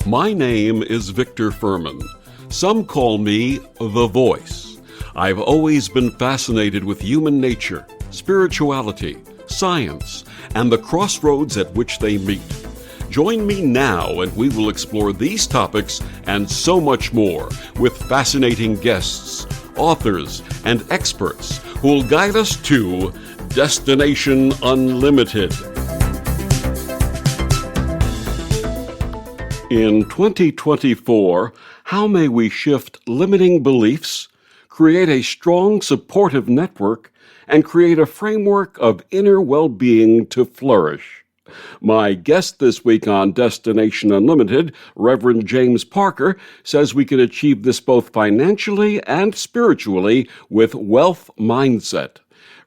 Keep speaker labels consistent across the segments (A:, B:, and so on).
A: My name is Victor Furman. Some call me the Voice. I've always been fascinated with human nature, spirituality, science, and the crossroads at which they meet. Join me now and we will explore these topics and so much more with fascinating guests, authors, and experts who will guide us to Destination Unlimited. In 2024, how may we shift limiting beliefs, create a strong supportive network, and create a framework of inner well-being to flourish? My guest this week on Destination Unlimited, Reverend James Parker, says we can achieve this both financially and spiritually with wealth mindset.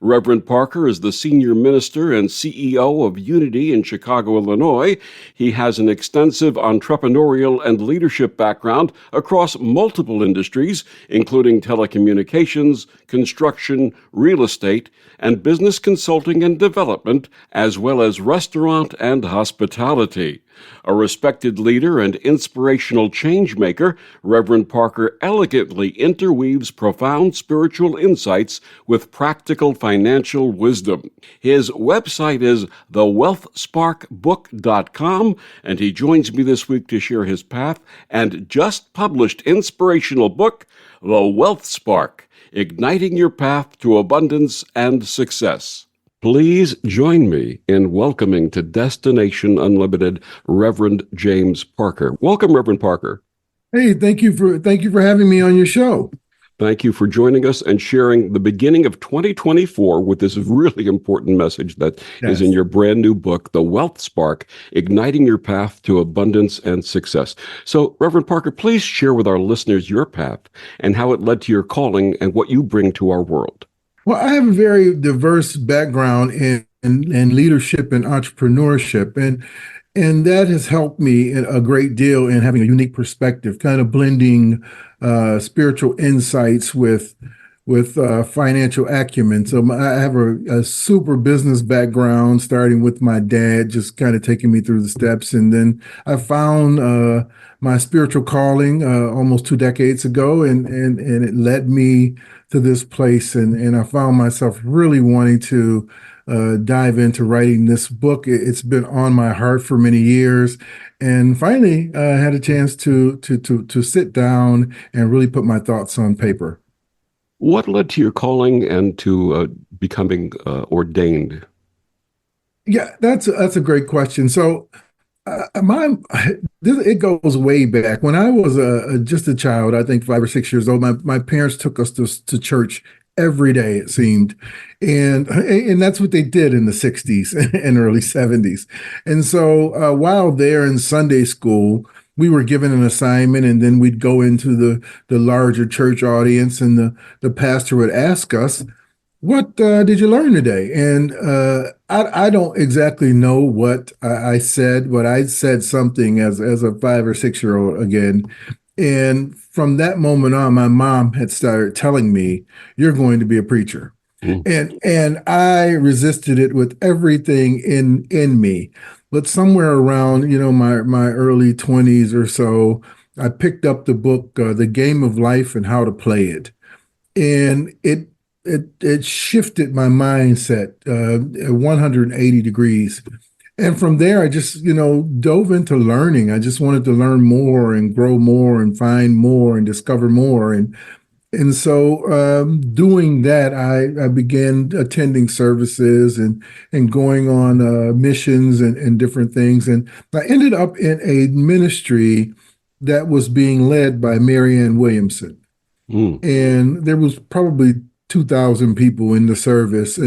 A: Reverend Parker is the senior minister and CEO of Unity in Chicago, Illinois. He has an extensive entrepreneurial and leadership background across multiple industries, including telecommunications, construction, real estate, and business consulting and development, as well as restaurant and hospitality. A respected leader and inspirational change maker, Reverend Parker elegantly interweaves profound spiritual insights with practical financial wisdom. His website is thewealthsparkbook.com, and he joins me this week to share his path and just published inspirational book, The Wealth Spark: Igniting Your Path to Abundance and Success. Please join me in welcoming to Destination Unlimited Reverend James Parker. Welcome, Reverend Parker.
B: Hey, thank you for having me on your show.
A: Thank you for joining us and sharing the beginning of 2024 with this really important message that is in your brand new book, The Wealth Spark: Igniting Your Path to Abundance and Success. So, Reverend Parker, please share with our listeners your path and how it led to your calling and what you bring to our world.
B: Well, I have a very diverse background in leadership and entrepreneurship, and that has helped me a great deal in having a unique perspective, kind of blending spiritual insights with financial acumen. So I have a super business background, starting with my dad, just kind of taking me through the steps. And then I found my spiritual calling almost 2 decades ago, and it led me to this place. And I found myself really wanting to dive into writing this book. It's been on my heart for many years. And finally, I had a chance to sit down and really put my thoughts on paper.
A: What led to your calling and to becoming ordained?
B: Yeah, that's a great question. So, it goes way back. When I was just a child, I think 5 or 6 years old, my parents took us to church every day, it seemed, and that's what they did in the 60s and early 70s. And so, while there in Sunday school, we were given an assignment, and then we'd go into the larger church audience, and the pastor would ask us, "What did you learn today?" And I don't exactly know what I said, but I said something as a 5 or 6 year old again. And from that moment on, my mom had started telling me, "You're going to be a preacher." And I resisted it with everything in me. But somewhere around, my early 20s or so, I picked up the book, The Game of Life and How to Play It. And it shifted my mindset 180 degrees. And from there, I just, dove into learning. I just wanted to learn more and grow more and find more and discover more. And so doing that, I began attending services and going on missions and different things. And I ended up in a ministry that was being led by Marianne Williamson. And there was probably 2,000 people in the service,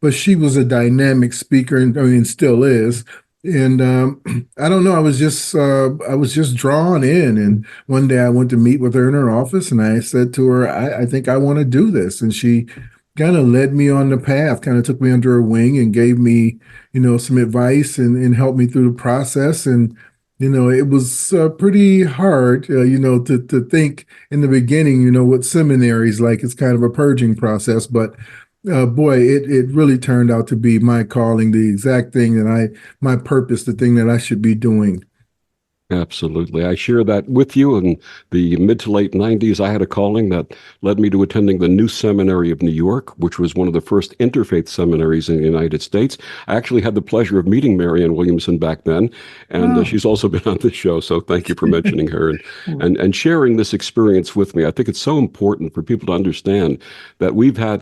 B: but she was a dynamic speaker, and I mean, still is. And I don't know, I was just drawn in. And one day I went to meet with her in her office, and I said to her, I think I want to do this. And she kind of led me on the path, kind of took me under her wing and gave me, some advice and helped me through the process. And it was pretty hard, to think in the beginning, what seminaries like. It's kind of a purging process, but boy, it really turned out to be my calling, the exact thing that my purpose, the thing that I should be doing.
A: Absolutely. I share that with you. In the mid to late 90s, I had a calling that led me to attending the New Seminary of New York, which was one of the first interfaith seminaries in the United States. I actually had the pleasure of meeting Marianne Williamson back then, and
B: Wow.
A: she's also been on this show. So thank you for mentioning her and sharing this experience with me. I think it's so important for people to understand that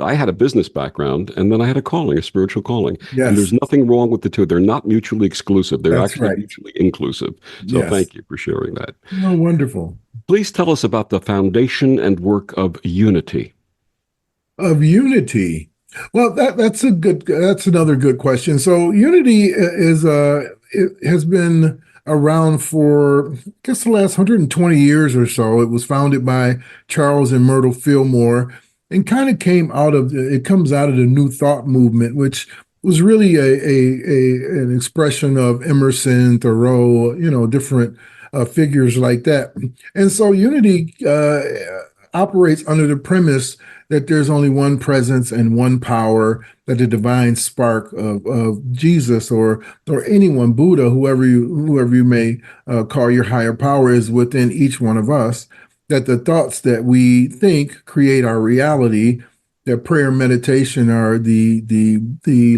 A: I had a business background, and then I had a calling, a spiritual calling. And there's
B: Yes,
A: nothing wrong with the two. They're not mutually exclusive. They're
B: that's
A: actually
B: right.
A: mutually inclusive. So
B: Yes.
A: thank you for sharing that.
B: Oh, wonderful.
A: Please tell us about the foundation and work of unity.
B: Of unity. Well, that's another good question. So unity is it has been around for I guess the last 120 years or so. It was founded by Charles and Myrtle Fillmore and kind of it comes out of the New Thought movement, which was really an expression of Emerson, Thoreau, different figures like that. And so unity operates under the premise that there's only one presence and one power, that the divine spark of Jesus or anyone, Buddha, whoever you may call your higher power, is within each one of us, that the thoughts that we think create our reality, that prayer and meditation are the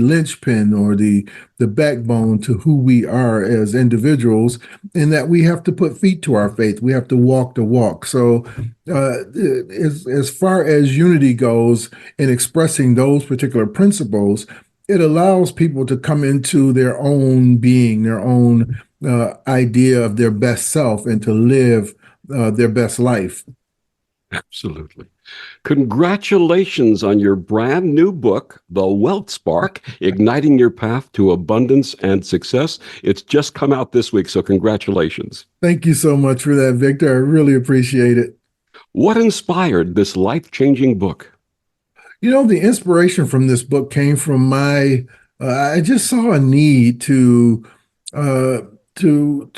B: linchpin or the backbone to who we are as individuals, and that we have to put feet to our faith. We have to walk the walk. So as far as unity goes in expressing those particular principles, it allows people to come into their own being, their own idea of their best self, and to live their best life.
A: Absolutely. Congratulations on your brand new book, The Wealth Spark, Igniting Your Path to Abundance and Success. It's just come out this week, so congratulations.
B: Thank you so much for that, Victor. I really appreciate it.
A: What inspired this life-changing book?
B: The inspiration from this book came from I just saw a need uh, to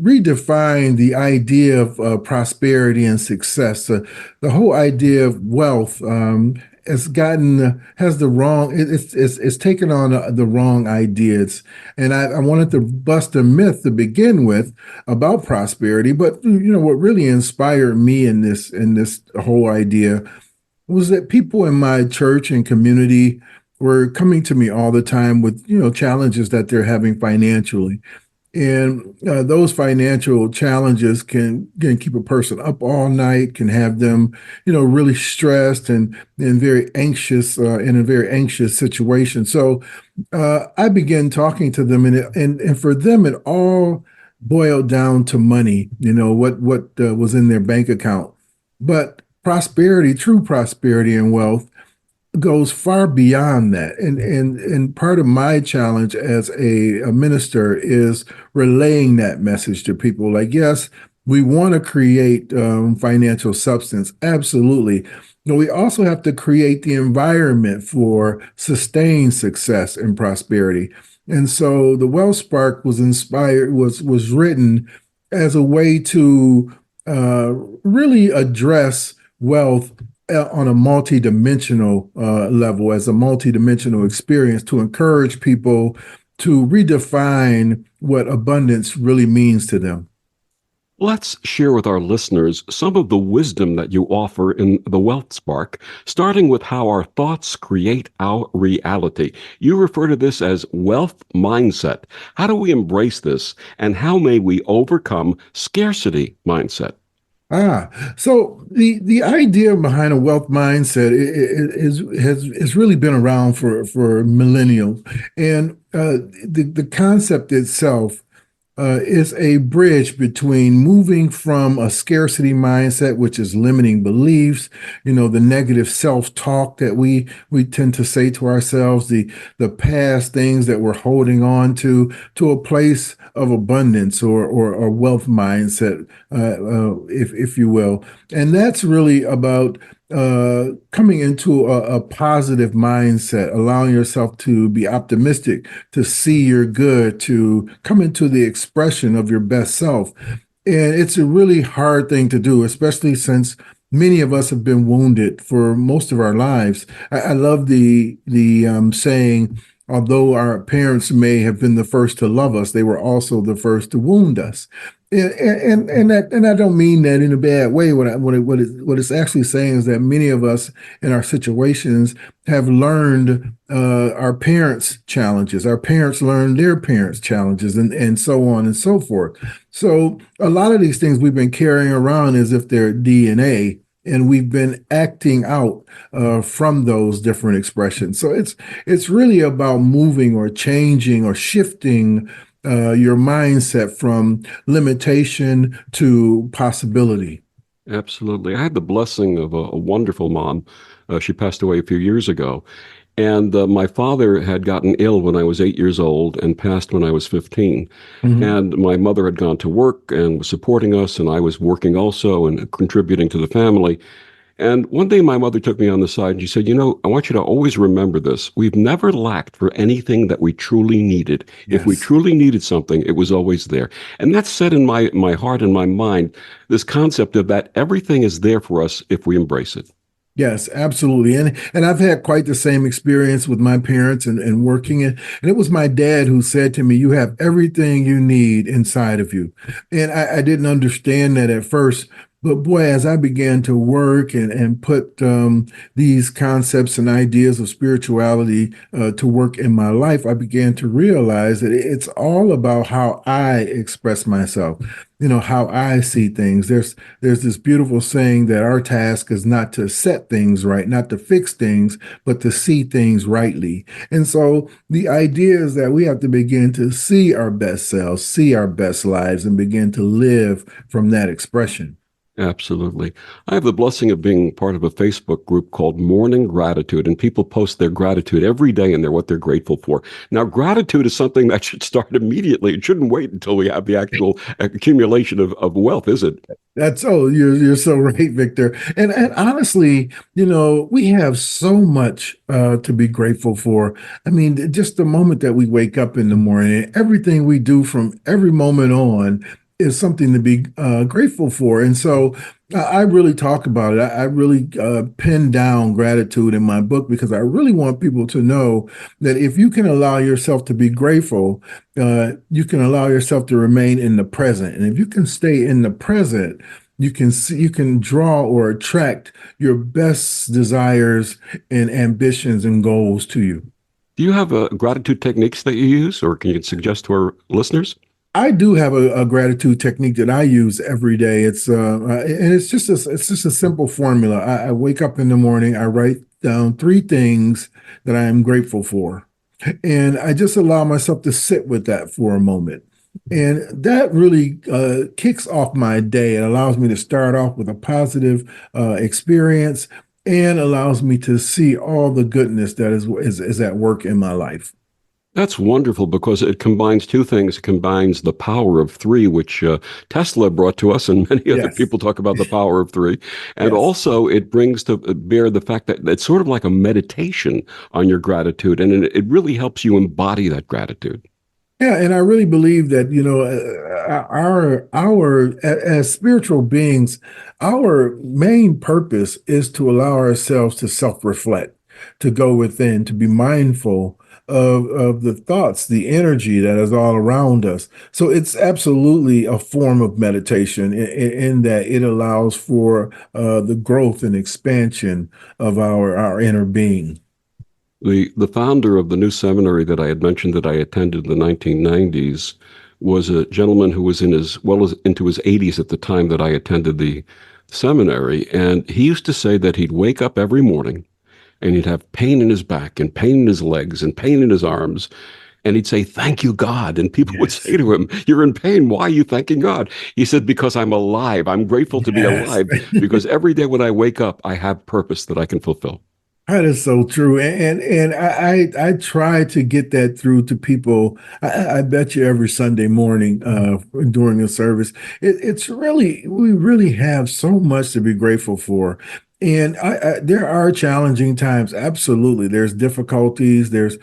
B: redefine the idea of prosperity and success. The whole idea of wealth has the wrong, it's taken on the wrong ideas. And I wanted to bust a myth to begin with about prosperity. But, what really inspired me in this whole idea was that people in my church and community were coming to me all the time with challenges that they're having financially, and those financial challenges can keep a person up all night, can have them really stressed and very anxious in a very anxious situation. So I began talking to them, and for them it all boiled down to money, what was in their bank account. But prosperity, true prosperity and wealth, goes far beyond that. And part of my challenge as a minister is relaying that message to people. Like, yes, we want to create financial substance, absolutely. But we also have to create the environment for sustained success and prosperity. And so the Wealth Spark was written as a way to really address wealth on a multidimensional level, as a multidimensional experience, to encourage people to redefine what abundance really means to them.
A: Let's share with our listeners some of the wisdom that you offer in The Wealth Spark, starting with how our thoughts create our reality. You refer to this as wealth mindset. How do we embrace this, and how may we overcome scarcity mindset?
B: So the idea behind a wealth mindset has really been around for millennials, and the concept itself is a bridge between moving from a scarcity mindset, which is limiting beliefs, the negative self-talk that we tend to say to ourselves, the past things that we're holding on to a place of abundance or wealth mindset, if you will. And that's really about coming into a positive mindset, allowing yourself to be optimistic, to see your good, to come into the expression of your best self. And it's a really hard thing to do, especially since many of us have been wounded for most of our lives. I love the saying, although our parents may have been the first to love us, they were also the first to wound us. And I don't mean that in a bad way. What it's actually saying is that many of us in our situations have learned our parents' challenges. Our parents learned their parents' challenges, and so on and so forth. So a lot of these things we've been carrying around as if they're DNA, and we've been acting out from those different expressions. So it's really about moving or changing or shifting your mindset from limitation to possibility.
A: Absolutely. I had the blessing of a wonderful mom. She passed away a few years ago. And my father had gotten ill when I was 8 years old and passed when I was 15.
B: Mhm.
A: And my mother had gone to work and was supporting us, and I was working also and contributing to the family. And one day my mother took me on the side and she said, I want you to always remember this. We've never lacked for anything that we truly needed. If we
B: Yes.
A: truly needed something, it was always there. And that's set in my heart and my mind, this concept of that everything is there for us if we embrace it.
B: Yes, absolutely. And I've had quite the same experience with my parents and working it. And it was my dad who said to me, "You have everything you need inside of you." And I didn't understand that at first. But boy, as I began to work and put these concepts and ideas of spirituality to work in my life, I began to realize that it's all about how I express myself, how I see things. There's this beautiful saying that our task is not to set things right, not to fix things, but to see things rightly. And so the idea is that we have to begin to see our best selves, see our best lives, and begin to live from that expression.
A: Absolutely. I have the blessing of being part of a Facebook group called Morning Gratitude, and people post their gratitude every day in there, what they're grateful for. Now, gratitude is something that should start immediately. It shouldn't wait until we have the actual accumulation of wealth, is it?
B: That's oh, you're so right, Victor. And honestly, we have so much to be grateful for. I mean, just the moment that we wake up in the morning, everything we do from every moment on is something to be grateful for. And so I really talk about it. I really pin down gratitude in my book because I really want people to know that if you can allow yourself to be grateful, you can allow yourself to remain in the present. And if you can stay in the present, you can draw or attract your best desires and ambitions and goals to you.
A: Do you have gratitude techniques that you use, or can you suggest to our listeners?
B: I do have a gratitude technique that I use every day. And it's just a simple formula. I wake up in the morning, I write down three things that I am grateful for, and I just allow myself to sit with that for a moment. And that really kicks off my day. It allows me to start off with a positive experience and allows me to see all the goodness that is at work in my life.
A: That's wonderful because it combines two things. It combines the power of three, which Tesla brought to us, and many other
B: Yes,
A: people talk about the power of three. And
B: yes.
A: also, it brings to bear the fact that it's sort of like a meditation on your gratitude, and it really helps you embody that gratitude.
B: Yeah, and I really believe that, as spiritual beings, our main purpose is to allow ourselves to self-reflect, to go within, to be mindful of the thoughts, the energy that is all around us. So it's absolutely a form of meditation in that it allows for the growth and expansion of our inner being.
A: The founder of the new seminary that I had mentioned that I attended in the 1990s was a gentleman who was in his well as into his 80s at the time that I attended the seminary, and he used to say that he'd wake up every morning and he'd have pain in his back and pain in his legs and pain in his arms. And he'd say, "Thank you, God." And people would
B: Yes.
A: say to him, "You're in pain. Why are you thanking God?" He said, "Because I'm alive. I'm grateful to be
B: Yes.
A: alive because every day when I wake up, I have purpose that I can fulfill."
B: That is so true, and I try to get that through to people. I bet you every Sunday morning during a service, it's really we really have so much to be grateful for, And there are challenging times. Absolutely, there's difficulties. There's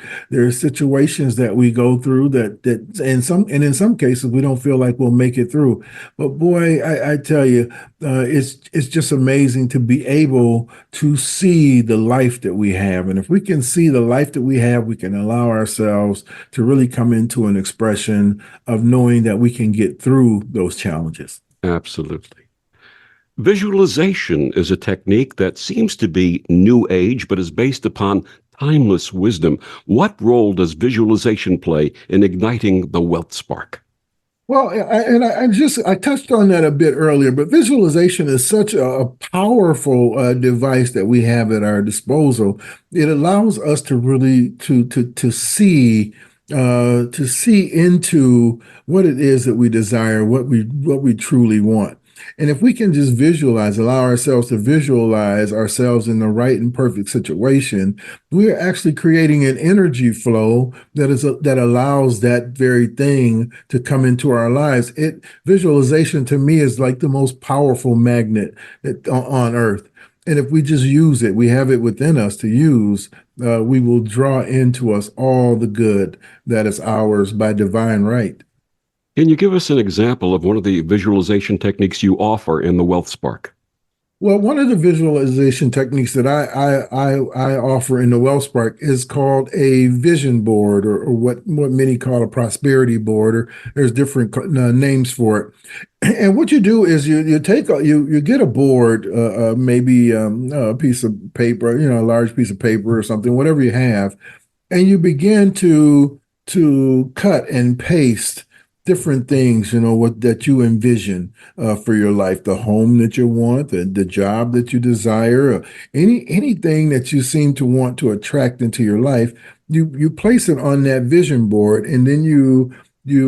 B: situations that we go through in some cases we don't feel like we'll make it through. But boy, I tell you, it's just amazing to be able to see the life that we have. And if we can see the life that we have, we can allow ourselves to really come into an expression of knowing that we can get through those challenges.
A: Absolutely. Visualization is a technique that seems to be new age, but is based upon timeless wisdom. What role does visualization play in igniting the wealth spark?
B: Well, I touched on that a bit earlier, but visualization is such a powerful device that we have at our disposal. It allows us to really to see into what it is that we desire, what we truly want. And if we can just allow ourselves to visualize ourselves in the right and perfect situation, we're actually creating an energy flow that allows that very thing to come into our lives. Visualization to me is like the most powerful magnet on earth. And if we just use it, we have it within us to use, we will draw into us all the good that is ours by divine right.
A: Can you give us an example of one of the visualization techniques you offer in the Wealth Spark?
B: Well, one of the visualization techniques that I offer in the WellSpark is called a vision board, or what many call a prosperity board, or there's different names for it. And what you do is you get a board, maybe a piece of paper, a large piece of paper or something, whatever you have, and you begin to cut and paste different things, what that you envision for your life, the home that you want, the job that you desire, anything that you seem to want to attract into your life. You place it on that vision board, and then you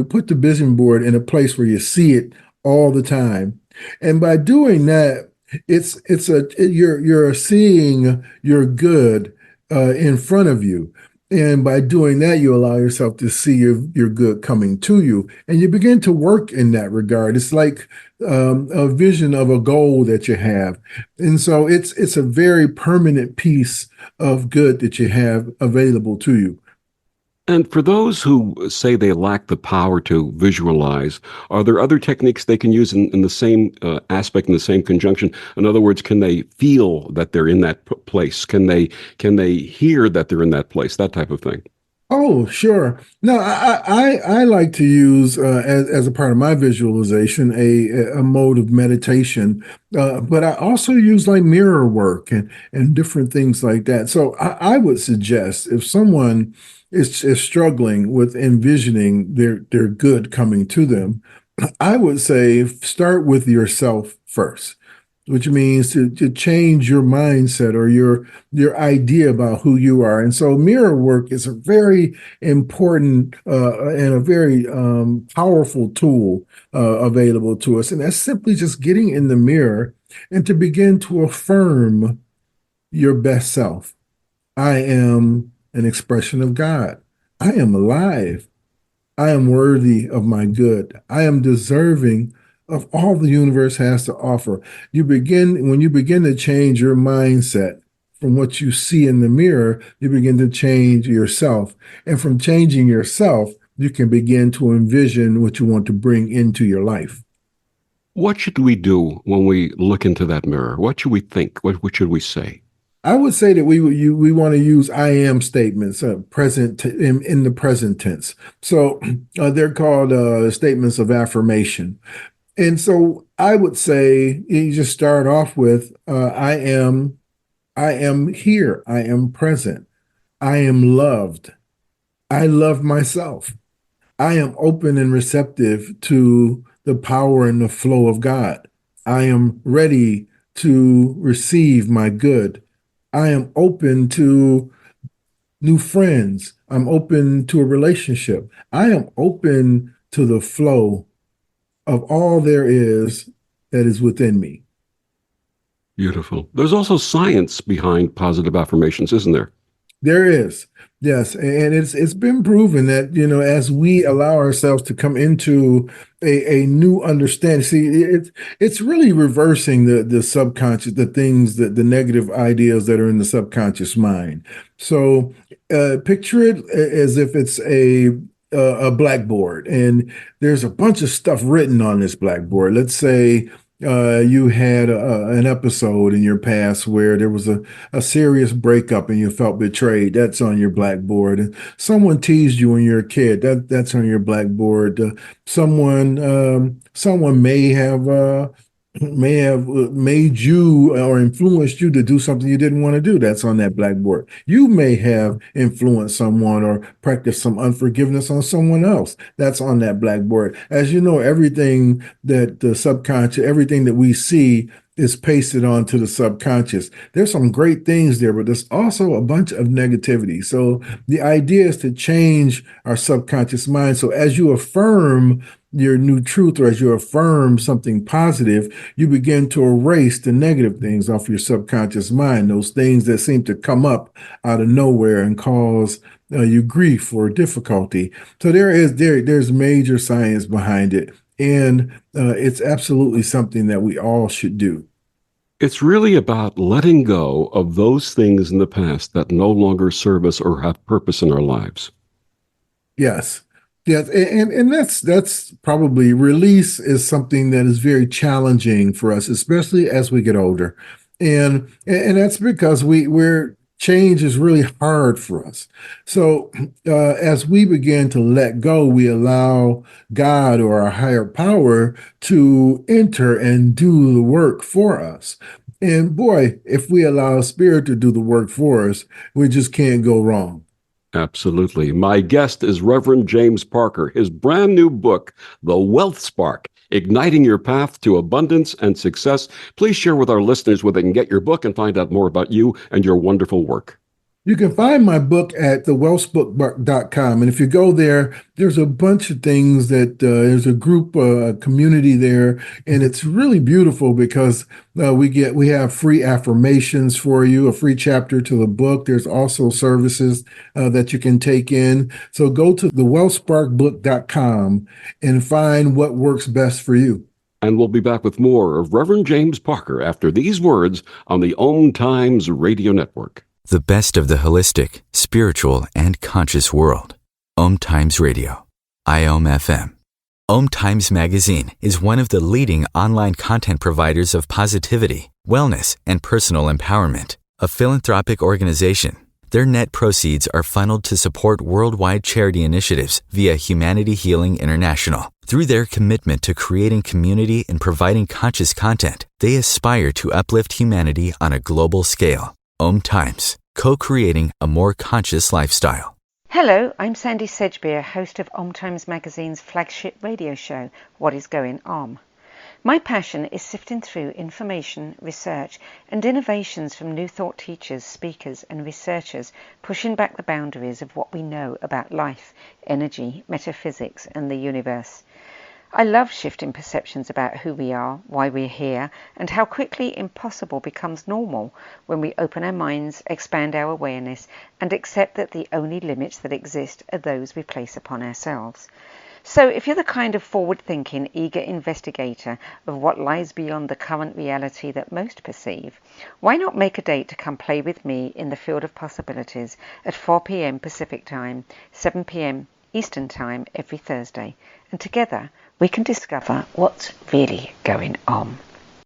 B: put the vision board in a place where you see it all the time. And by doing that, you're seeing your good in front of you. And by doing that, you allow yourself to see your good coming to you, and you begin to work in that regard. It's like a vision of a goal that you have, and so it's a very permanent piece of good that you have available to you.
A: And for those who say they lack the power to visualize, are there other techniques they can use in the same aspect, in the same conjunction? In other words, can they feel that they're in that place? Can they hear that they're in that place? That type of thing.
B: Oh, sure. No, I like to use as a part of my visualization a mode of meditation, but I also use like mirror work and different things like that. So I would suggest if someone is struggling with envisioning their good coming to them, I would say start with yourself first, which means to change your mindset or your idea about who you are. And so mirror work is a very important and a very powerful tool available to us. And that's simply just getting in the mirror and to begin to affirm your best self. I am an expression of God. I am alive. I am worthy of my good. I am deserving of all the universe has to offer. When you begin to change your mindset from what you see in the mirror, you begin to change yourself. And from changing yourself, you can begin to envision what you want to bring into your life.
A: What should we do when we look into that mirror? What should we think? What should we say?
B: I would say that we want to use I am statements, in the present tense. So they're called statements of affirmation. And so I would say you just start off with I am here. I am present. I am loved. I love myself. I am open and receptive to the power and the flow of God. I am ready to receive my good. I am open to new friends. I'm open to a relationship. I am open to the flow of all there is that is within me.
A: Beautiful. There's also science behind positive affirmations, isn't there?
B: There is. Yes, and it's been proven that, as we allow ourselves to come into a new understanding, see, it's really reversing the subconscious, the things that the negative ideas that are in the subconscious mind. So picture it as if it's a blackboard, and there's a bunch of stuff written on this blackboard. Let's say you had an episode in your past where there was a serious breakup and you felt betrayed. That's on your blackboard. And someone teased you when you're a kid. That's on your blackboard. Someone may have made you or influenced you to do something you didn't want to do. That's on that blackboard. You may have influenced someone or practiced some unforgiveness on someone else. That's on that blackboard. As you know, everything that the subconscious, everything that we see is pasted onto the subconscious. There's some great things there, but there's also a bunch of negativity. So the idea is to change our subconscious mind. So as you affirm your new truth, or as you affirm something positive, you begin to erase the negative things off your subconscious mind, those things that seem to come up out of nowhere and cause you grief or difficulty. So there's major science behind it, and it's absolutely something that we all should do.
A: It's really about letting go of those things in the past that no longer serve us or have purpose in our lives.
B: Yes. Yes, and that's probably, release is something that is very challenging for us, especially as we get older. And that's because we're change is really hard for us. So as we begin to let go, we allow God or our higher power to enter and do the work for us. And boy, if we allow spirit to do the work for us, we just can't go wrong.
A: Absolutely. My guest is Reverend James Parker. His brand new book, The Wealth Spark, Igniting Your Path to Abundance and Success. Please share with our listeners where they can get your book and find out more about you and your wonderful work.
B: You can find my book at thewealthbook.com. And if you go there, there's a bunch of things that there's a group, community there, and it's really beautiful because we have free affirmations for you, a free chapter to the book. There's also services that you can take in. So go to thewealthsparkbook.com and find what works best for you.
A: And we'll be back with more of Reverend James Parker after these words on the Om Times Radio Network.
C: The best of the holistic, spiritual, and conscious world. Om Times Radio. IOM FM. Om Times Magazine is one of the leading online content providers of positivity, wellness, and personal empowerment. A philanthropic organization, their net proceeds are funneled to support worldwide charity initiatives via Humanity Healing International. Through their commitment to creating community and providing conscious content, they aspire to uplift humanity on a global scale. Om Times, co-creating a more conscious lifestyle.
D: Hello, I'm Sandy Sedgbeer, host of Om Times Magazine's flagship radio show, What is Going Om. My passion is sifting through information, research, and innovations from new thought teachers, speakers, and researchers, pushing back the boundaries of what we know about life, energy, metaphysics, and the universe. I love shifting perceptions about who we are, why we're here, and how quickly impossible becomes normal when we open our minds, expand our awareness, and accept that the only limits that exist are those we place upon ourselves. So if you're the kind of forward-thinking, eager investigator of what lies beyond the current reality that most perceive, why not make a date to come play with me in the field of possibilities at 4 p.m. Pacific Time, 7 p.m. Eastern Time every Thursday, and together we can discover what's really going on.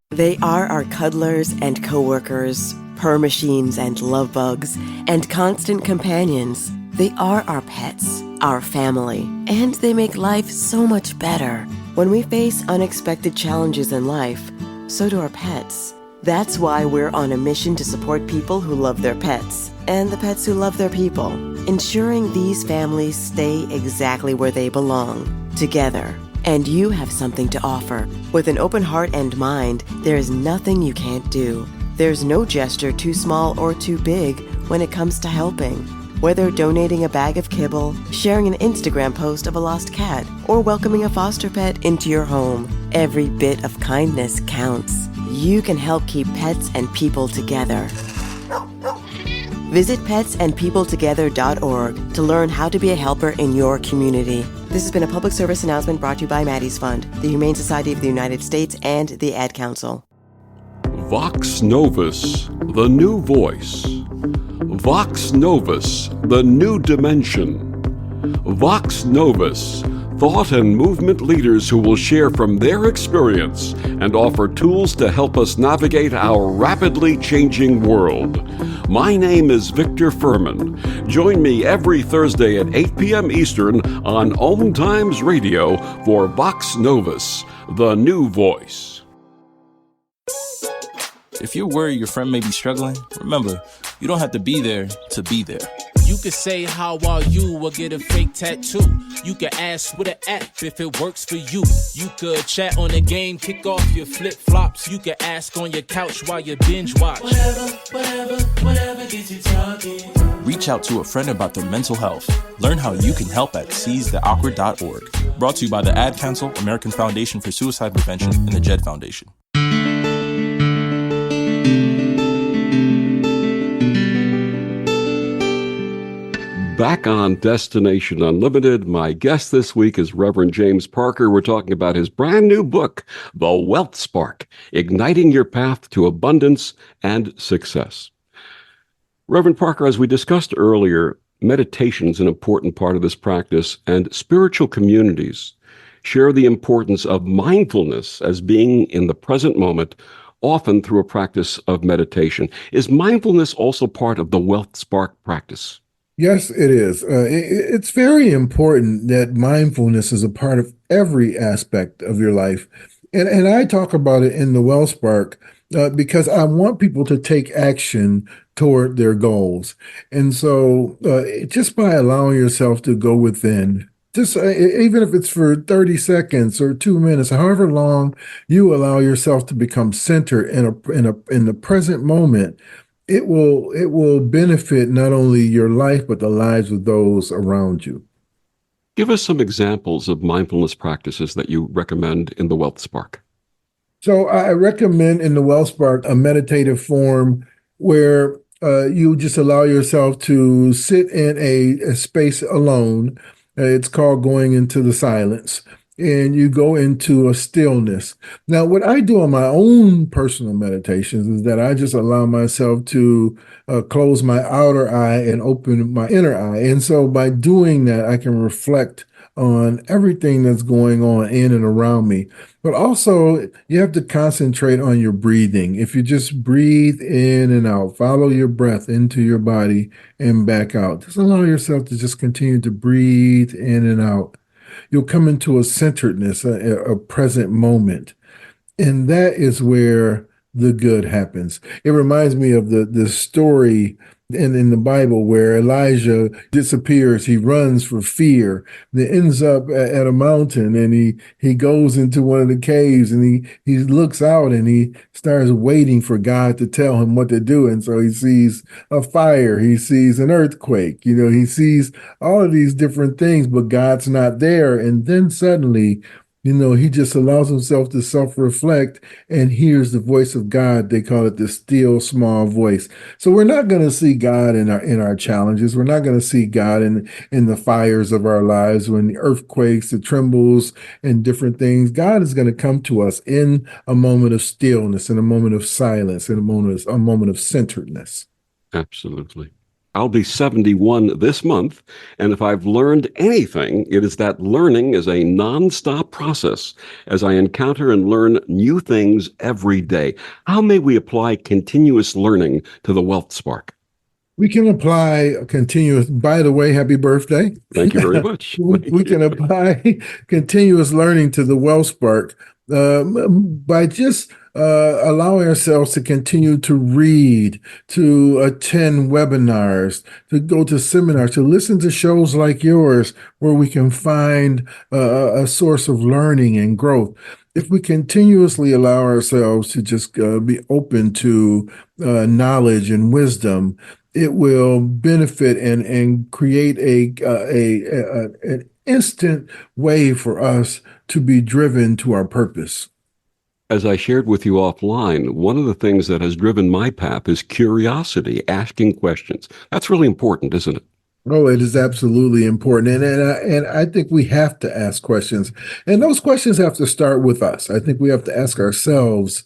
E: They are our cuddlers and coworkers, purr machines and love bugs, and constant companions. They are our pets, our family, and they make life so much better. When we face unexpected challenges in life, so do our pets. That's why we're on a mission to support people who love their pets and the pets who love their people, ensuring these families stay exactly where they belong, together. And you have something to offer. With an open heart and mind, there is nothing you can't do. There's no gesture too small or too big when it comes to helping. Whether donating a bag of kibble, sharing an Instagram post of a lost cat, or welcoming a foster pet into your home, every bit of kindness counts. You can help keep pets and people together. Visit petsandpeopletogether.org to learn how to be a helper in your community. This has been a public service announcement brought to you by Maddie's Fund, the Humane Society of the United States, and the Ad Council.
A: Vox Novus, the new voice. Vox Novus, the new dimension. Vox Novus, thought and movement leaders who will share from their experience and offer tools to help us navigate our rapidly changing world. My name is Victor Furman. Join me every Thursday at 8 p.m. Eastern on Om Times Radio for Vox Novus, the new voice.
F: If you're worried your friend may be struggling, remember, you don't have to be there to be there.
G: You can say, how are you, or get a fake tattoo. You can ask with an app if it works for you. You could chat on the game, kick off your flip-flops. You can ask on your couch while you binge watch. Whatever gets you talking.
F: Reach out to a friend about their mental health. Learn how you can help at seizetheawkward.org. Brought to you by the Ad Council, American Foundation for Suicide Prevention, and the JED Foundation.
A: Back on Destination Unlimited, my guest this week is Reverend James Parker. We're talking about his brand new book, The Wealth Spark, Igniting Your Path to Abundance and Success. Reverend Parker, as we discussed earlier, meditation is an important part of this practice, and spiritual communities share the importance of mindfulness as being in the present moment, often through a practice of meditation. Is mindfulness also part of the Wealth Spark practice?
B: Yes, it is. It's very important that mindfulness is a part of every aspect of your life. And I talk about it in the WellSpark because I want people to take action toward their goals. And so just by allowing yourself to go within, just even if it's for 30 seconds or 2 minutes, however long you allow yourself to become centered in the present moment, it will benefit not only your life, but the lives of those around you.
A: Give us some examples of mindfulness practices that you recommend in the Wealth Spark.
B: So I recommend in the Wealth Spark a meditative form where you just allow yourself to sit in a space alone. It's called going into the silence. And you go into a stillness. Now, what I do on my own personal meditations is that I just allow myself to close my outer eye and open my inner eye. And so by doing that, I can reflect on everything that's going on in and around me. But also, you have to concentrate on your breathing. If you just breathe in and out, follow your breath into your body and back out. Just allow yourself to just continue to breathe in and out. You'll come into a centeredness, a present moment. And that is where the good happens. It reminds me of the story in the Bible where Elijah disappears. He runs for fear. Then ends up at a mountain, and he goes into one of the caves, and he looks out, and he starts waiting for God to tell him what to do. And so he sees a fire. He sees an earthquake. He sees all of these different things, but God's not there. And then suddenly, he just allows himself to self-reflect and hears the voice of God. They call it the still small voice. So we're not going to see God in our challenges. We're not going to see God in the fires of our lives, when the earthquakes, the trembles, and different things. God is going to come to us in a moment of stillness, in a moment of silence, in a moment of centeredness.
A: Absolutely. I'll be 71 this month, and if I've learned anything, it is that learning is a nonstop process as I encounter and learn new things every day. How may we apply continuous learning to the Wealth Spark?
B: We can apply continuous, by the way, happy birthday.
A: Thank you very much.
B: We can apply continuous learning to the Wealth Spark by just allowing ourselves to continue to read, to attend webinars, to go to seminars, to listen to shows like yours where we can find a source of learning and growth. If we continuously allow ourselves to just be open to knowledge and wisdom, it will benefit and create an instant way for us to be driven to our purpose.
A: As I shared with you offline, one of the things that has driven my path is curiosity, asking questions. That's really important, isn't it?
B: Oh, it is absolutely important, and I think we have to ask questions, and those questions have to start with us. I think we have to ask ourselves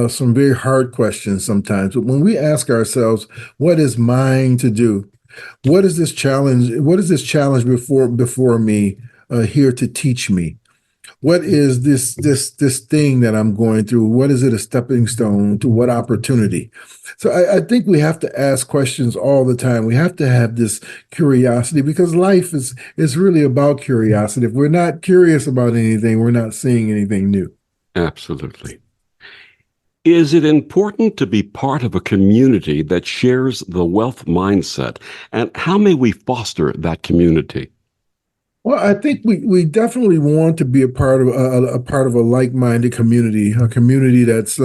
B: some very hard questions sometimes. But when we ask ourselves, "What is mine to do? What is this challenge? What is this challenge before me here to teach me? What is this thing that I'm going through? What is it a stepping stone to what opportunity?" So I think we have to ask questions all the time. We have to have this curiosity because life is really about curiosity. If we're not curious about anything, we're not seeing anything new.
A: Absolutely. Is it important to be part of a community that shares the wealth mindset? And how may we foster that community?
B: Well, I think we definitely want to be a part of a like-minded community, a community that's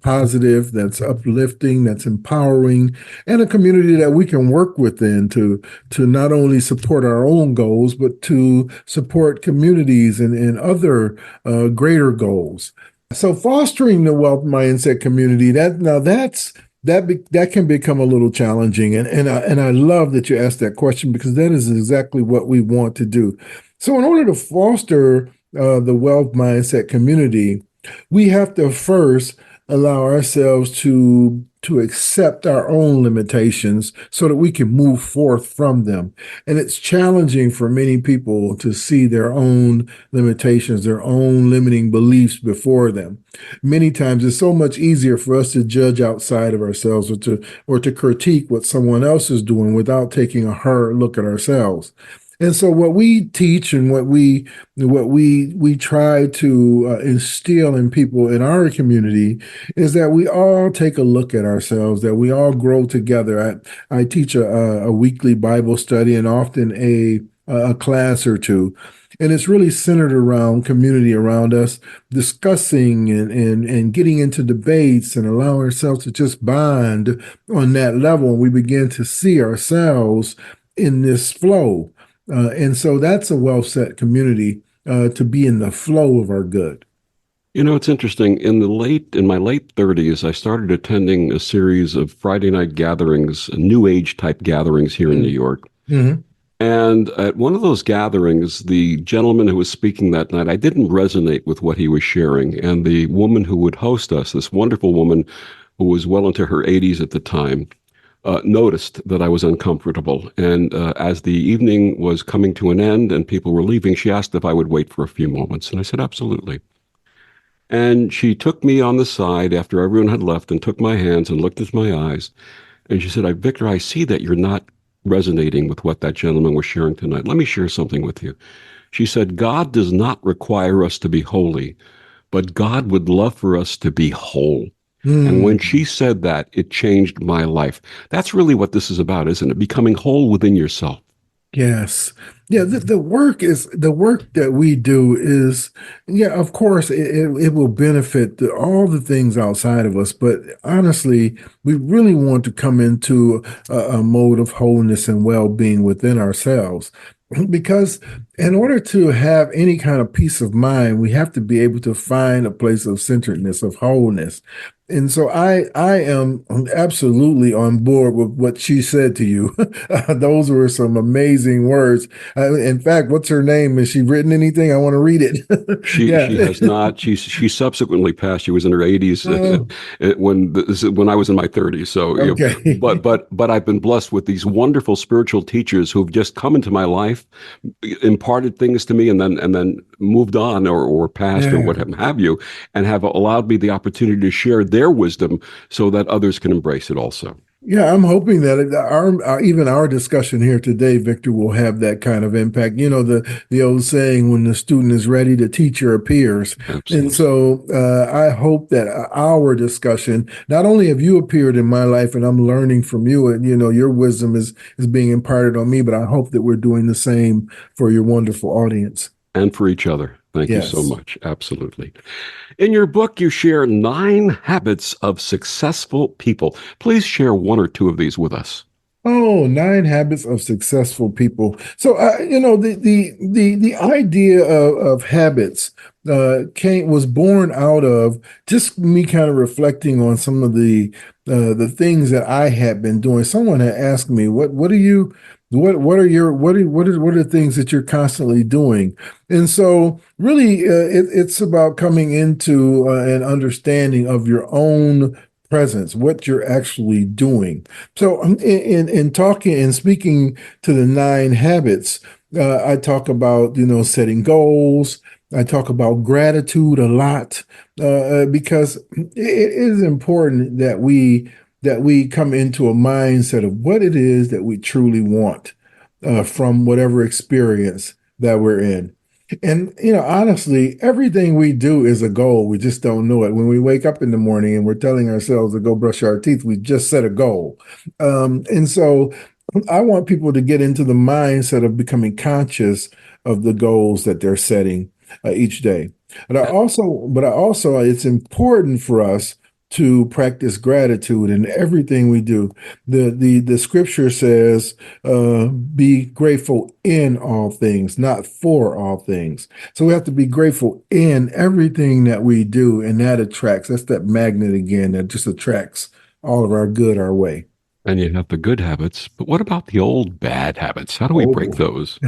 B: positive, that's uplifting, that's empowering, and a community that we can work within to not only support our own goals, but to support communities and other greater goals. So fostering the wealth mindset community, that can become a little challenging, and I love that you asked that question because that is exactly what we want to do. So in order to foster the wealth mindset community, we have to first allow ourselves to accept our own limitations so that we can move forth from them. And it's challenging for many people to see their own limitations, their own limiting beliefs before them. Many times it's so much easier for us to judge outside of ourselves or to critique what someone else is doing without taking a hard look at ourselves. And so what we teach and what we try to instill in people in our community is that we all take a look at ourselves, that we all grow together. I teach a weekly Bible study and often a class or two. And it's really centered around community around us, discussing and getting into debates and allowing ourselves to just bond on that level. And we begin to see ourselves in this flow. And so that's a well-set community to be in the flow of our good.
A: You know, it's interesting. In my late 30s, I started attending a series of Friday night gatherings, New Age type gatherings here in New York.
B: Mm-hmm.
A: And at one of those gatherings, the gentleman who was speaking that night, I didn't resonate with what he was sharing. And the woman who would host us, this wonderful woman who was well into her 80s at the time, noticed that I was uncomfortable. And as the evening was coming to an end and people were leaving, she asked if I would wait for a few moments. And I said, absolutely. And she took me on the side after everyone had left and took my hands and looked into my eyes. And she said, Victor, I see that you're not resonating with what that gentleman was sharing tonight. Let me share something with you. She said, God does not require us to be holy, but God would love for us to be whole. And when she said that, it changed my life. That's really what this is about, isn't it? Becoming whole within yourself.
B: Yes. Yeah, the work that we do is, yeah, of course, it will benefit all the things outside of us. But honestly, we really want to come into a mode of wholeness and well-being within ourselves. Because in order to have any kind of peace of mind, we have to be able to find a place of centeredness, of wholeness. And so I am absolutely on board with what she said to you. Those were some amazing words. In fact, what's her name? Has she written anything? I want to read it.
A: She has not. She subsequently passed. She was in her 80s
B: Oh,
A: when I was in my 30s. So,
B: okay.
A: but I've been blessed with these wonderful spiritual teachers who've just come into my life, imparted things to me, and then moved on or passed or
B: Yeah.
A: what have you, and have allowed me the opportunity to share their wisdom so that others can embrace it also.
B: Yeah, I'm hoping that even our discussion here today, Victor, will have that kind of impact. You know, the old saying, when the student is ready, the teacher appears. And
A: Absolutely.
B: so I hope that our discussion, not only have you appeared in my life and I'm learning from you, and you know, your wisdom is being imparted on me, but I hope that we're doing the same for your wonderful audience.
A: And for each other. Thank you so
B: Yes.
A: much. Absolutely. In your book, you share 9 habits of successful people. Please share one or two of these with us.
B: Oh, 9 habits of successful people. So, you know, the idea of habits was born out of just me kind of reflecting on some of the things that I had been doing. Someone had asked me, what are you what are your what are the things that you're constantly doing? And so really it's about coming into an understanding of your own presence, what you're actually doing. So in talking and speaking to the 9 habits, I talk about, setting goals. I talk about gratitude a lot because it is important that we come into a mindset of what it is that we truly want from whatever experience that we're in. And honestly, everything we do is a goal. We just don't know it. When we wake up in the morning and we're telling ourselves to go brush our teeth, we just set a goal. And so I want people to get into the mindset of becoming conscious of the goals that they're setting each day. But I also, it's important for us to practice gratitude in everything we do. The scripture says, "Be grateful in all things, not for all things." So we have to be grateful in everything that we do, and that attracts. That's that magnet again that just attracts all of our good our way.
A: And you have the good habits, but what about the old bad habits? How do we
B: Oh
A: break
B: boy.
A: those?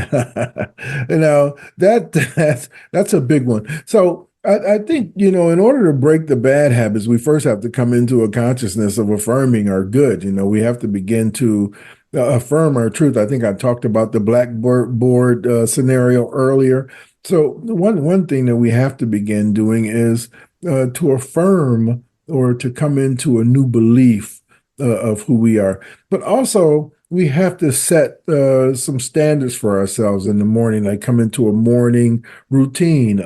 B: That's a big one. So I think, in order to break the bad habits, we first have to come into a consciousness of affirming our good. We have to begin to affirm our truth. I think I talked about the blackboard scenario earlier. So one thing that we have to begin doing is to affirm or to come into a new belief of who we are. But also, we have to set some standards for ourselves in the morning, like come into a morning routine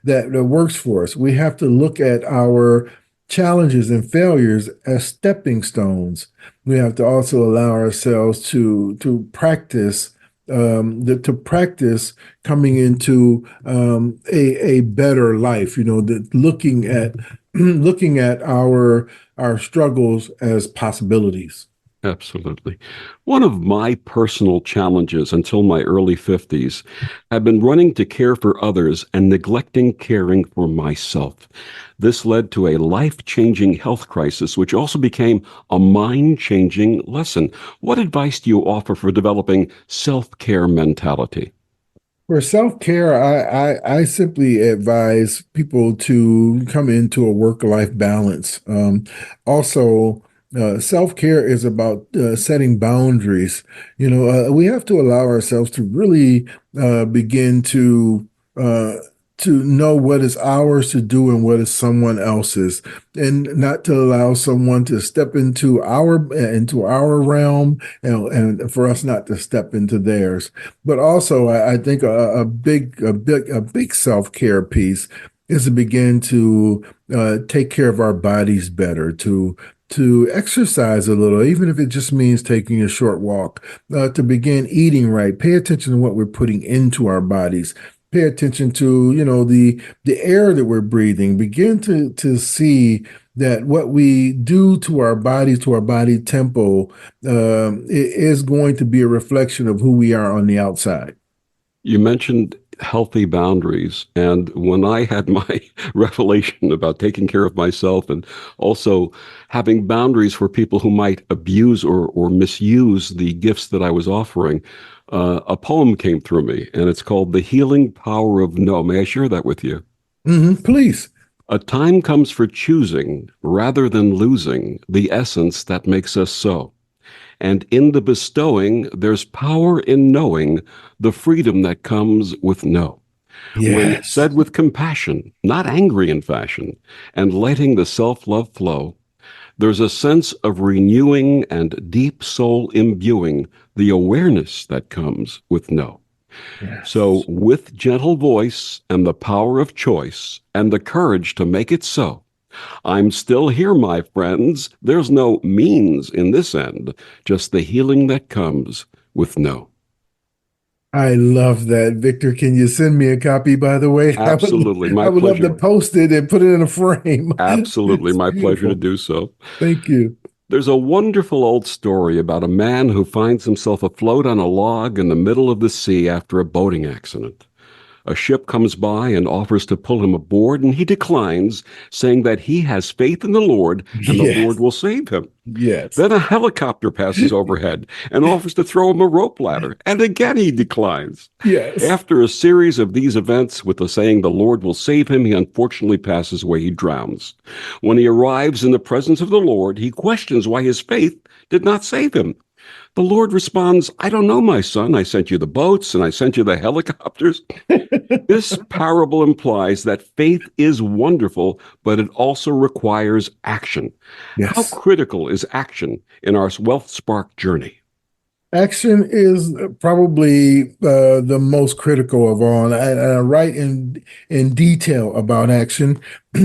B: that works for us. We have to look at our challenges and failures as stepping stones. We have to also allow ourselves to practice to practice coming into a better life. Looking at looking at our struggles as possibilities.
A: Absolutely. One of my personal challenges until my early 50s had been running to care for others and neglecting caring for myself. This led to a life-changing health crisis, which also became a mind-changing lesson. What advice do you offer for developing self-care mentality?
B: For self-care, I simply advise people to come into a work-life balance. Also, self-care is about setting boundaries. We have to allow ourselves to really begin uh, to know what is ours to do and what is someone else's, and not to allow someone to step into our realm, and for us not to step into theirs. But also, I think a big self-care piece is to begin to take care of our bodies better, to exercise a little, even if it just means taking a short walk, to begin eating right, pay attention to what we're putting into our bodies, pay attention to, the air that we're breathing, begin to see that what we do to our bodies, to our body tempo, is going to be a reflection of who we are on the outside.
A: You mentioned healthy boundaries. And when I had my revelation about taking care of myself and also having boundaries for people who might abuse or misuse the gifts that I was offering, a poem came through me, and it's called The Healing Power of No. May I share that with you?
B: Please.
A: A time comes for choosing rather than losing the essence that makes us so. And in the bestowing, there's power in knowing the freedom that comes with no. When
B: Yes.
A: said with compassion, not angry in fashion, and letting the self-love flow, there's a sense of renewing and deep soul imbuing the awareness that comes with no. So,
B: Yes.
A: with gentle voice and the power of choice and the courage to make it so, I'm still here, my friends. There's no means in this end, just the healing that comes with no.
B: I love that, Victor. Can you send me a copy, by the way? I would,
A: Absolutely,
B: I
A: my
B: would love to
A: pleasure.
B: post it and put it in a frame.
A: Absolutely,
B: It's
A: my pleasure to
B: beautiful.
A: do so.
B: Thank you.
A: There's a wonderful old story about a man who finds himself afloat on a log in the middle of the sea after a boating accident. A ship comes by and offers to pull him aboard, and he declines, saying that he has faith in the Lord and the Lord
B: Yes.
A: will save him.
B: Yes.
A: Then a helicopter passes overhead and offers to throw him a rope ladder, and again he declines.
B: Yes.
A: After a series of these events with the saying the Lord will save him, he unfortunately passes away. He drowns. When he arrives in the presence of the Lord, he questions why his faith did not save him. The Lord responds, I don't know, my son. I sent you the boats and I sent you the helicopters. This parable implies that faith is wonderful, but it also requires action. How
B: Yes.
A: critical is action in our Wealth Spark journey?
B: Action is probably the most critical of all. And I write in detail about action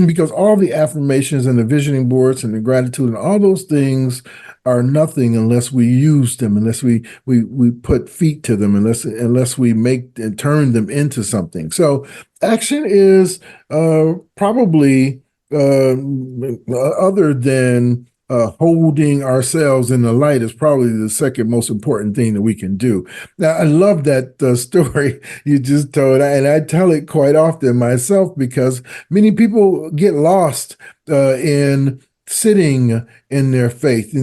B: because all the affirmations and the visioning boards and the gratitude and all those things are nothing unless we use them, unless we put feet to them, unless we make and turn them into something. So action is probably other than holding ourselves in the light is probably the second most important thing that we can do. Now, I love that story you just told, and I tell it quite often myself because many people get lost in sitting in their faith,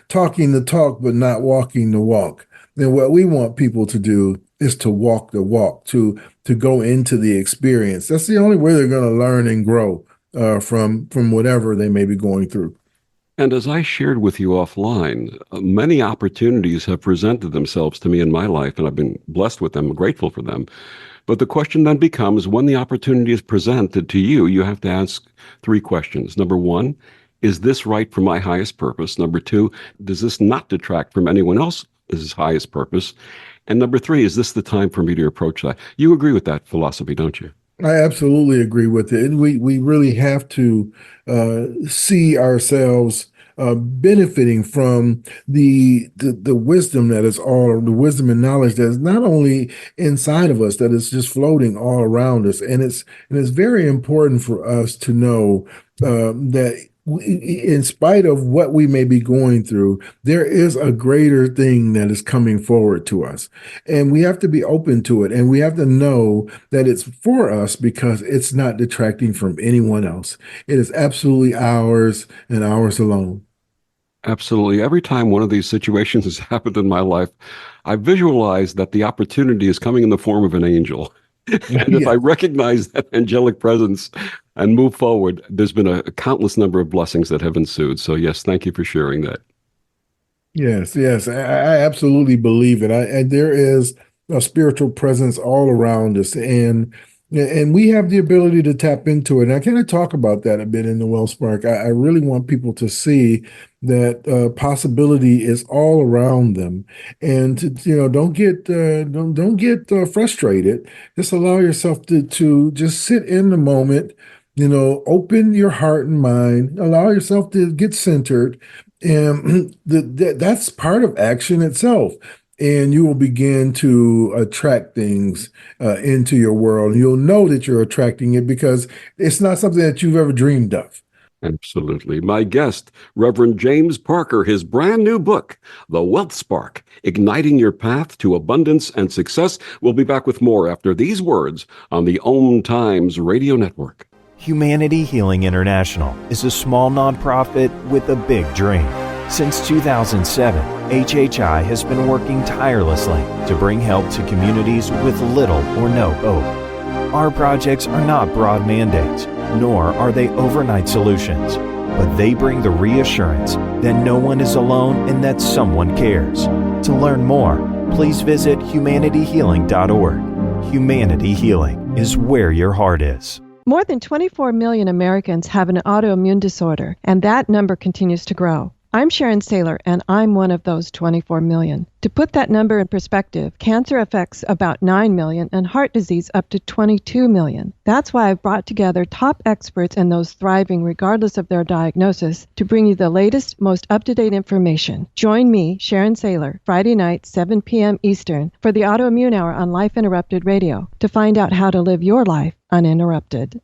B: talking the talk, but not walking the walk. And what we want people to do is to walk the walk, to go into the experience. That's the only way they're going to learn and grow from whatever they may be going through.
A: And as I shared with you offline, many opportunities have presented themselves to me in my life, and I've been blessed with them, I'm grateful for them. But the question then becomes, when the opportunity is presented to you, you have to ask three questions. Number one, is this right for my highest purpose? Number two, does this not detract from anyone else's highest purpose? And number three, is this the time for me to approach that? You agree with that philosophy, don't you?
B: I absolutely agree with it. And we really have to see ourselves benefiting from the wisdom that is all the wisdom and knowledge that is not only inside of us, that is just floating all around us. And it's very important for us to know that in spite of what we may be going through, there is a greater thing that is coming forward to us. And we have to be open to it. And we have to know that it's for us because it's not detracting from anyone else. It is absolutely ours and ours alone.
A: Absolutely. Every time one of these situations has happened in my life, I visualize that the opportunity is coming in the form of an angel. And if I recognize that angelic presence and move forward, there's been a countless number of blessings that have ensued. So yes, thank you for sharing that.
B: Yes, I absolutely believe it. And there is a spiritual presence all around us, and we have the ability to tap into it. And I kind of talk about that a bit in the Wellspark. I really want people to see that possibility is all around them, and don't get frustrated. Just allow yourself to just sit in the moment. Open your heart and mind. Allow yourself to get centered, and that's part of action itself. And you will begin to attract things into your world. You'll know that you're attracting it because it's not something that you've ever dreamed of.
A: Absolutely. My guest, Reverend James Parker, his brand new book, The Wealth Spark, Igniting Your Path to Abundance and Success. We'll be back with more after these words on the Om Times Radio Network.
H: Humanity Healing International is a small nonprofit with a big dream. Since 2007, HHI has been working tirelessly to bring help to communities with little or no hope. Our projects are not broad mandates, nor are they overnight solutions, but they bring the reassurance that no one is alone and that someone cares. To learn more, please visit humanityhealing.org. Humanity Healing is where your heart is.
I: More than 24 million Americans have an autoimmune disorder, and that number continues to grow. I'm Sharon Saylor, and I'm one of those 24 million. To put that number in perspective, cancer affects about 9 million and heart disease up to 22 million. That's why I've brought together top experts and those thriving regardless of their diagnosis to bring you the latest, most up-to-date information. Join me, Sharon Saylor, Friday night, 7 p.m. Eastern, for the Autoimmune Hour on Life Interrupted Radio to find out how to live your life uninterrupted.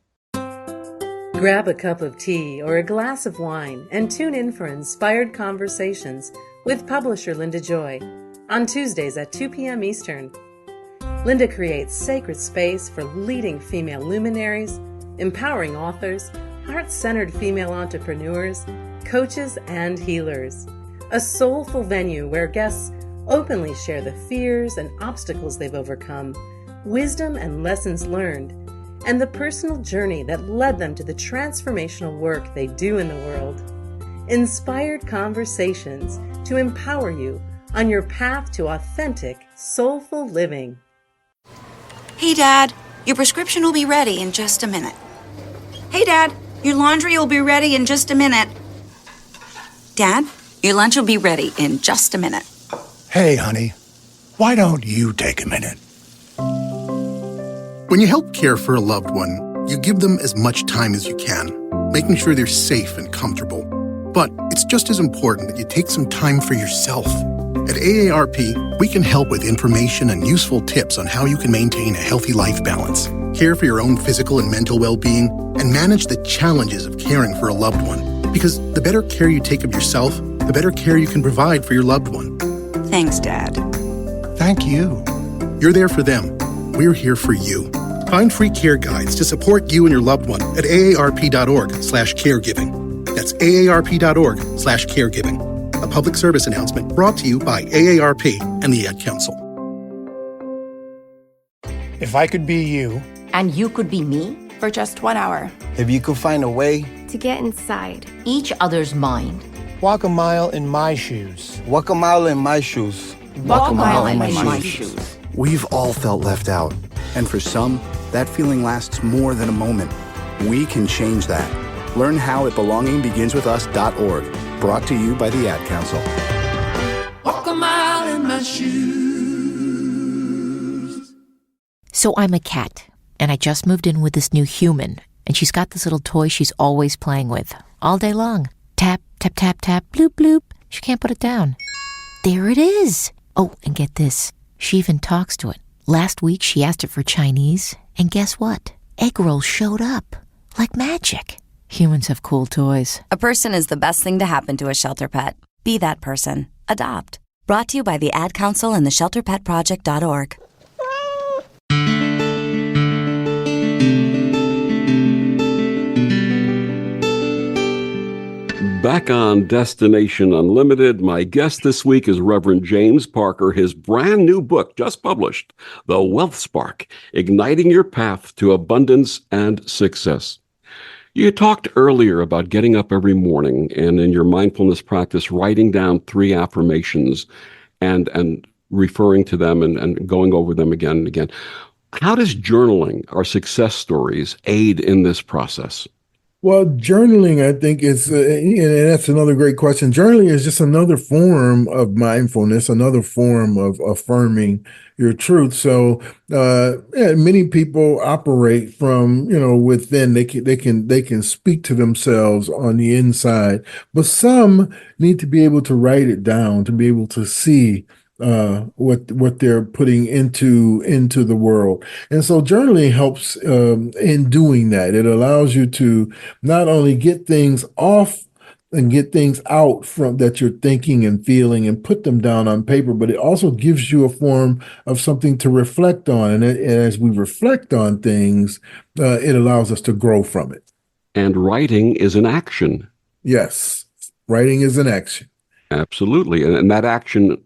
J: Grab a cup of tea or a glass of wine and tune in for inspired conversations with publisher Linda Joy on Tuesdays at 2 p.m. Eastern. Linda creates sacred space for leading female luminaries, empowering authors, heart-centered female entrepreneurs, coaches, and healers. A soulful venue where guests openly share the fears and obstacles they've overcome, wisdom and lessons learned, and the personal journey that led them to the transformational work they do in the world. Inspired conversations to empower you on your path to authentic, soulful living.
K: Hey, Dad, your prescription will be ready in just a minute. Hey, Dad, your laundry will be ready in just a minute. Dad, your lunch will be ready in just a minute.
L: Hey, honey, why don't you take a minute? When you help care for a loved one, you give them as much time as you can, making sure they're safe and comfortable. But it's just as important that you take some time for yourself. At AARP, we can help with information and useful tips on how you can maintain a healthy life balance, care for your own physical and mental well-being, and manage the challenges of caring for a loved one. Because the better care you take of yourself, the better care you can provide for your loved one.
K: Thanks, Dad.
L: Thank you. You're there for them. We're here for you. Find free care guides to support you and your loved one at aarp.org/caregiving. That's aarp.org/caregiving. A public service announcement brought to you by AARP and the Ad Council.
M: If I could be you.
N: And you could be me?
O: For just 1 hour.
P: If you could find a way
O: to get inside
N: each other's mind.
M: Walk a mile in my shoes.
P: Walk a mile in my shoes.
N: Walk a mile in my shoes.
Q: We've all felt left out. And for some, that feeling lasts more than a moment. We can change that. Learn how at belongingbeginswithus.org. Brought to you by the Ad Council.
R: Walk a mile in my shoes.
S: So I'm a cat, and I just moved in with this new human, and she's got this little toy she's always playing with, all day long. Tap, tap, tap, tap, bloop, bloop. She can't put it down. There it is. Oh, and get this. She even talks to it. Last week, she asked it for Chinese, and guess what? Egg rolls showed up. Like magic. Humans have cool toys.
T: A person is the best thing to happen to a shelter pet. Be that person. Adopt. Brought to you by the Ad Council and the ShelterPetProject.org.
A: Back on Destination Unlimited, my guest this week is Reverend James Parker. His brand new book, just published, The Wealth Spark, Igniting Your Path to Abundance and Success. You talked earlier about getting up every morning and in your mindfulness practice, writing down 3 affirmations and referring to them and going over them again and again. How does journaling our success stories aid in this process?
B: Well, journaling, I think is, and that's another great question. Journaling is just another form of mindfulness, another form of affirming your truth. So, many people operate from, within. They can speak to themselves on the inside, but some need to be able to write it down, to be able to see what they're putting into the world. And so journaling helps in doing that. It allows you to not only get things off and get things out from that you're thinking and feeling and put them down on paper, but it also gives you a form of something to reflect on. And as we reflect on things, it allows us to grow from it.
A: And writing is an action.
B: Yes, writing is an action.
A: Absolutely. And that action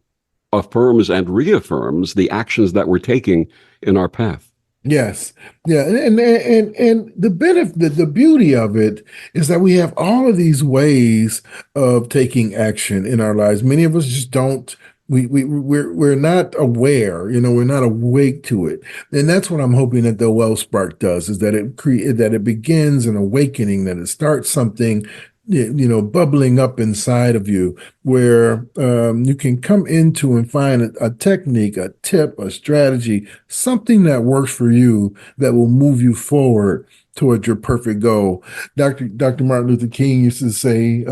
A: affirms and reaffirms the actions that we're taking in our path.
B: Yes. Yeah. And the benefit, the beauty of it is that we have all of these ways of taking action in our lives. Many of us just don't, we're not aware, we're not awake to it. And that's what I'm hoping that the Wealth Spark does, is that it begins an awakening, that it starts something bubbling up inside of you, where you can come into and find a technique, a tip, a strategy, something that works for you that will move you forward towards your perfect goal. Dr. Martin Luther King used to say,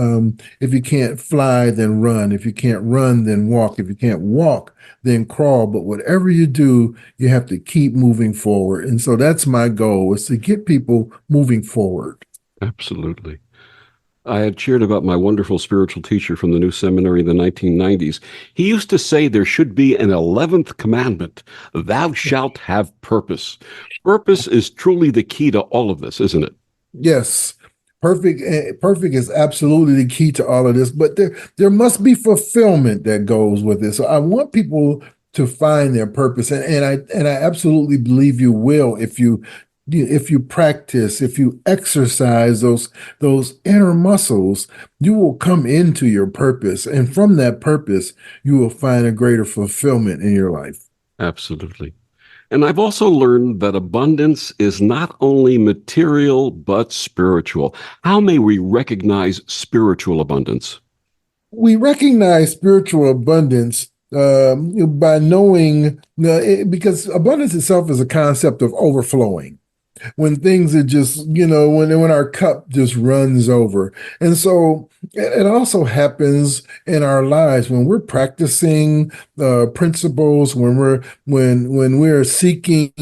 B: if you can't fly, then run. If you can't run, then walk. If you can't walk, then crawl. But whatever you do, you have to keep moving forward. And so that's my goal, is to get people moving forward.
A: Absolutely. I had shared about my wonderful spiritual teacher from the new seminary in the 1990s. He used to say there should be an 11th commandment: thou shalt have purpose. Purpose is truly the key to all of this, isn't it?
B: Yes. Perfect is absolutely the key to all of this, but there must be fulfillment that goes with it. So I want people to find their purpose, and I absolutely believe you will if you practice, if you exercise those inner muscles, you will come into your purpose, and from that purpose, you will find a greater fulfillment in your life.
A: Absolutely. And I've also learned that abundance is not only material, but spiritual. How may we recognize spiritual abundance?
B: We recognize spiritual abundance by knowing, because abundance itself is a concept of overflowing. When things are just, when our cup just runs over. And so it also happens in our lives when we're practicing principles, when we're seeking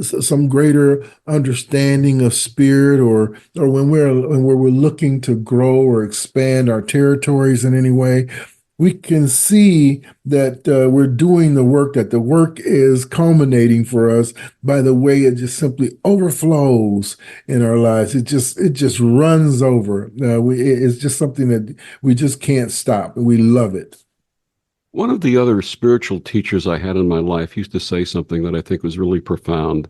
B: some greater understanding of spirit, or when we're looking to grow or expand our territories in any way. We can see that we're doing the work, that the work is culminating for us by the way it just simply overflows in our lives. It just runs over. It's just something that we just can't stop, and we love it.
A: One of the other spiritual teachers I had in my life used to say something that I think was really profound.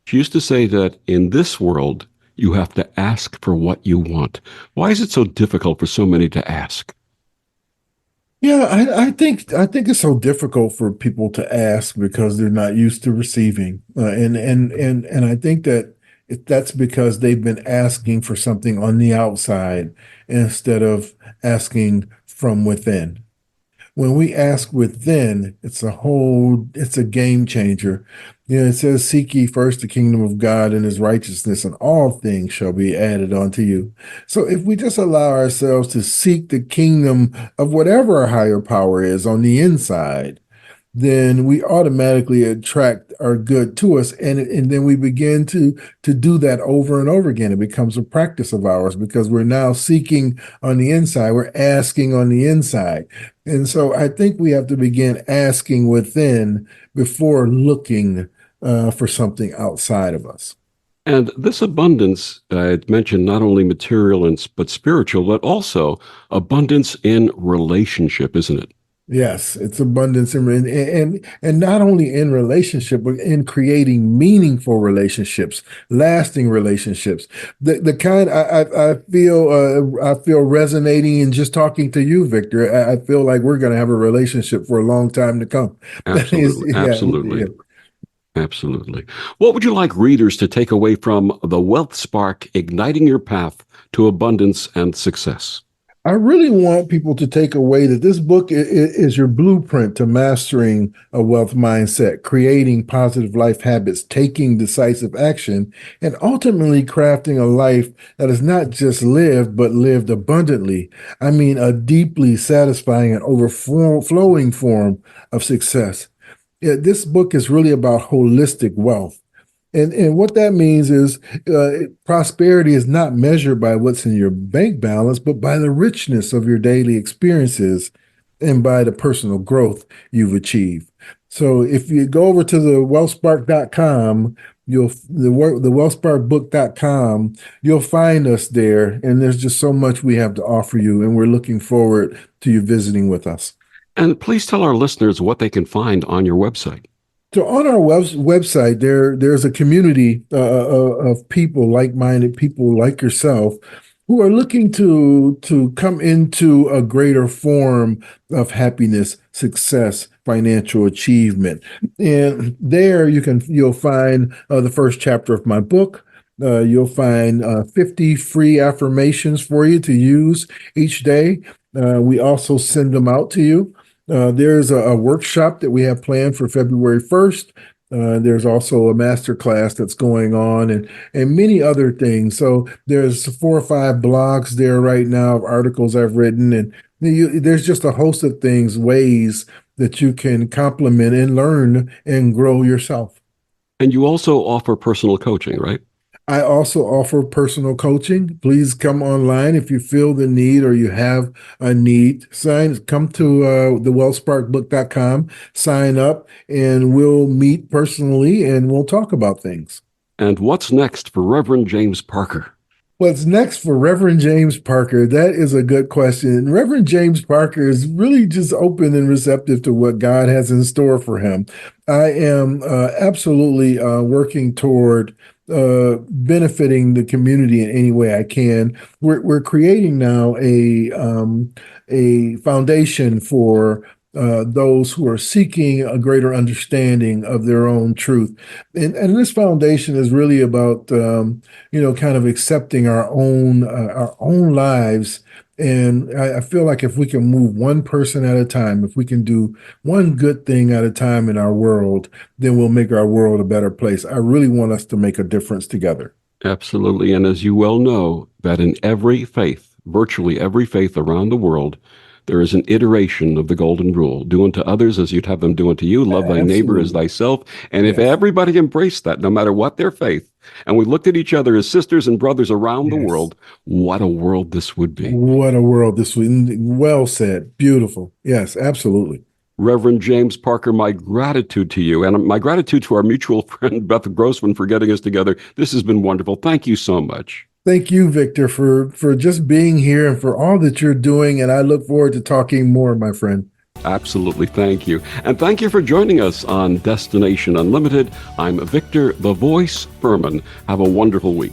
A: She used to say that in this world, you have to ask for what you want. Why is it so difficult for so many to ask?
B: Yeah, I think it's so difficult for people to ask because they're not used to receiving, and I think that that's because they've been asking for something on the outside instead of asking from within. When we ask within, it's a game changer. It says, seek ye first the kingdom of God and his righteousness, and all things shall be added unto you. So if we just allow ourselves to seek the kingdom of whatever our higher power is on the inside, then we automatically attract our good to us, and then we begin to do that over and over again. It becomes a practice of ours because we're now seeking on the inside, we're asking on the inside. And so I think we have to begin asking within before looking for something outside of us.
A: And this abundance, it mentioned not only material but spiritual, but also abundance in relationship, isn't it?
B: Yes, it's abundance and not only in relationship, but in creating meaningful relationships, lasting relationships. The kind I feel resonating in just talking to you, Victor. I feel like we're going to have a relationship for a long time to come.
A: Absolutely, absolutely.
B: Yeah.
A: Absolutely. What would you like readers to take away from The Wealth Spark: Igniting Your Path to Abundance and Success?
B: I really want people to take away that this book is your blueprint to mastering a wealth mindset, creating positive life habits, taking decisive action, and ultimately crafting a life that is not just lived, but lived abundantly. I mean, a deeply satisfying and overflowing form of success. Yeah, this book is really about holistic wealth. And what that means is prosperity is not measured by what's in your bank balance, but by the richness of your daily experiences and by the personal growth you've achieved. So if you go over to the wealthspark.com, the wealthsparkbook.com, you'll find us there. And there's just so much we have to offer you. And we're looking forward to you visiting with us.
A: And please tell our listeners what they can find on your website.
B: So on our website, there's a community of people, like-minded people like yourself, who are looking to come into a greater form of happiness, success, financial achievement. And there you'll find the first chapter of my book. You'll find 50 free affirmations for you to use each day. We also send them out to you. There's a workshop that we have planned for February 1st. There's also a master class that's going on and many other things. So there's 4 or 5 blogs there right now of articles I've written. And there's just a host of things, ways that you can complement and learn and grow yourself.
A: And you also offer personal coaching, right?
B: I also offer personal coaching. Please come online if you feel the need or you have a need. Come to thewellsparkbook.com, sign up, and we'll meet personally and we'll talk about things.
A: And what's next for Reverend James Parker?
B: What's next for Reverend James Parker? That is a good question. Reverend James Parker is really just open and receptive to what God has in store for him. I am absolutely working toward benefiting the community in any way I can. We're creating now a foundation for those who are seeking a greater understanding of their own truth. And this foundation is really about, kind of accepting our own lives. And I feel like if we can move one person at a time, if we can do one good thing at a time in our world, then we'll make our world a better place. I really want us to make a difference together.
A: Absolutely. And as you well know, that in every faith, virtually every faith around the world, there is an iteration of the golden rule. Do unto others as you'd have them do unto you. Love thy neighbor as thyself. And if everybody embraced that, no matter what their faith, and we looked at each other as sisters and brothers around the world, what a world this would be.
B: What a world this would be. Well said. Beautiful. Yes, absolutely.
A: Reverend James Parker, my gratitude to you and my gratitude to our mutual friend, Beth Grossman, for getting us together. This has been wonderful. Thank you so much.
B: Thank you, Victor, for just being here and for all that you're doing. And I look forward to talking more, my friend.
A: Absolutely. Thank you. And thank you for joining us on Destination Unlimited. I'm Victor, the Voice Furman. Have a wonderful week.